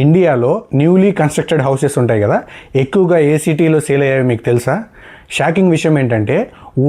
ఇండియాలో newly constructed houses ఉంటాయి కదా, ఎక్కువగా ఏ సిటీలో సేల్ అయ్యాయో మీకు తెలుసా? షాకింగ్ విషయం ఏంటంటే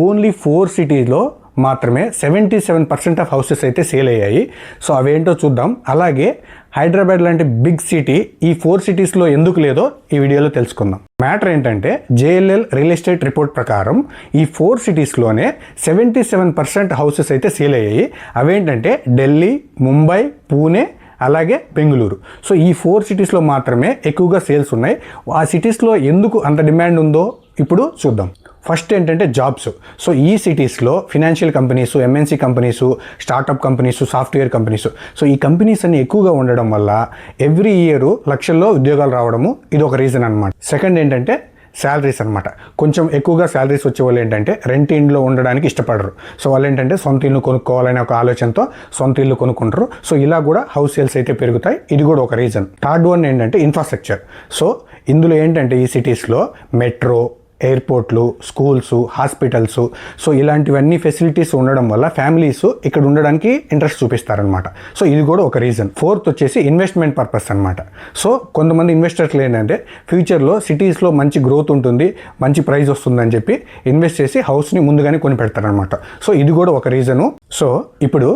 ఓన్లీ 4 సిటీస్లో మాత్రమే 77% ఆఫ్ హౌసెస్ అయితే సేల్ అయ్యాయి. సో అవేంటో చూద్దాం. అలాగే హైదరాబాద్ లాంటి బిగ్ సిటీ ఈ 4 సిటీస్లో ఎందుకు లేదో ఈ వీడియోలో తెలుసుకుందాం. మ్యాటర్ ఏంటంటే JLL రియల్ ఎస్టేట్ రిపోర్ట్ ప్రకారం ఈ 4 సిటీస్లోనే 77% హౌసెస్ అయితే సేల్ అయ్యాయి. అవేంటంటే ఢిల్లీ, ముంబై, పూణే, అలాగే బెంగళూరు. సో ఈ 4 సిటీస్లో మాత్రమే ఎక్కువగా సేల్స్ ఉన్నాయి. ఆ సిటీస్లో ఎందుకు అంత డిమాండ్ ఉందో ఇప్పుడు చూద్దాం. ఫస్ట్ ఏంటంటే జాబ్స్. సో ఈ సిటీస్లో financial companies, MNC companies, startup companies, software companies, so ఈ కంపెనీస్ అన్ని ఎక్కువగా ఉండడం వల్ల ఎవ్రీ ఇయర్ లక్షల్లో ఉద్యోగాలు రావడము ఇది ఒక రీజన్ అనమాట. సెకండ్ ఏంటంటే శాలరీస్ అనమాట. కొంచెం ఎక్కువగా శాలరీస్ వచ్చే వాళ్ళు ఏంటంటే రెంట్ ఇంట్లో ఉండడానికి ఇష్టపడరు. సో వాళ్ళు ఏంటంటే సొంత ఇల్లు కొనుక్కోవాలనే ఒక ఆలోచనతో సొంత ఇల్లు కొనుక్కుంటారు. సో ఇలా కూడా హౌస్ సేల్స్ అయితే పెరుగుతాయి. ఇది కూడా ఒక రీజన్. థర్డ్ వన్ ఏంటంటే ఇన్ఫ్రాస్ట్రక్చర్. సో ఇందులో ఏంటంటే ఈ సిటీస్లో మెట్రో, ఎయిర్పోర్ట్లు, స్కూల్స్, హాస్పిటల్స్, సో ఇలాంటివన్నీ ఫెసిలిటీస్ ఉండడం వల్ల ఫ్యామిలీస్ ఇక్కడ ఉండడానికి ఇంట్రెస్ట్ చూపిస్తారనమాట. సో ఇది కూడా ఒక రీజన్. ఫోర్త్ వచ్చేసి ఇన్వెస్ట్మెంట్ పర్పస్ అనమాట. సో కొంతమంది ఇన్వెస్టర్లు ఏంటంటే ఫ్యూచర్లో సిటీస్లో మంచి గ్రోత్ ఉంటుంది, మంచి ప్రైస్ వస్తుందని చెప్పి ఇన్వెస్ట్ చేసి హౌస్ని ముందుగానే కొని పెడతారనమాట. సో ఇది కూడా ఒక రీజను. సో ఇప్పుడు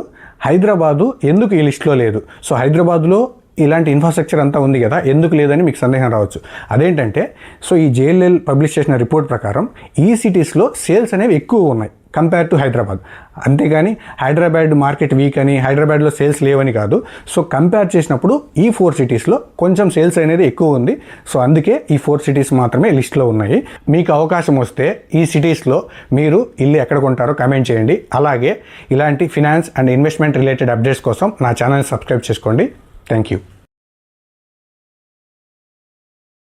హైదరాబాదు ఎందుకు ఈ లిస్ట్లో లేదు? సో హైదరాబాద్లో ఇలాంటి ఇన్ఫ్రాస్ట్రక్చర్ అంతా ఉంది కదా, ఎందుకు లేదని మీకు సందేహం రావచ్చు. అదేంటంటే సో ఈ JLL పబ్లిష్ చేసిన రిపోర్ట్ ప్రకారం ఈ సిటీస్లో సేల్స్ అనేవి ఎక్కువ ఉన్నాయి కంపేర్ టు హైదరాబాద్. అంతేగాని హైదరాబాద్ మార్కెట్ వీక్ అని, హైదరాబాద్లో సేల్స్ లేవని కాదు. సో కంపేర్ చేసినప్పుడు ఈ 4 సిటీస్లో కొంచెం సేల్స్ అనేది ఎక్కువ ఉంది. సో అందుకే ఈ 4 సిటీస్ మాత్రమే లిస్ట్లో ఉన్నాయి. మీకు అవకాశం వస్తే ఈ సిటీస్లో మీరు ఇల్లు ఎక్కడ కొంటారో కామెంట్ చేయండి. అలాగే ఇలాంటి finance and investment related updates కోసం నా ఛానల్ సబ్స్క్రైబ్ చేసుకోండి. Thank you.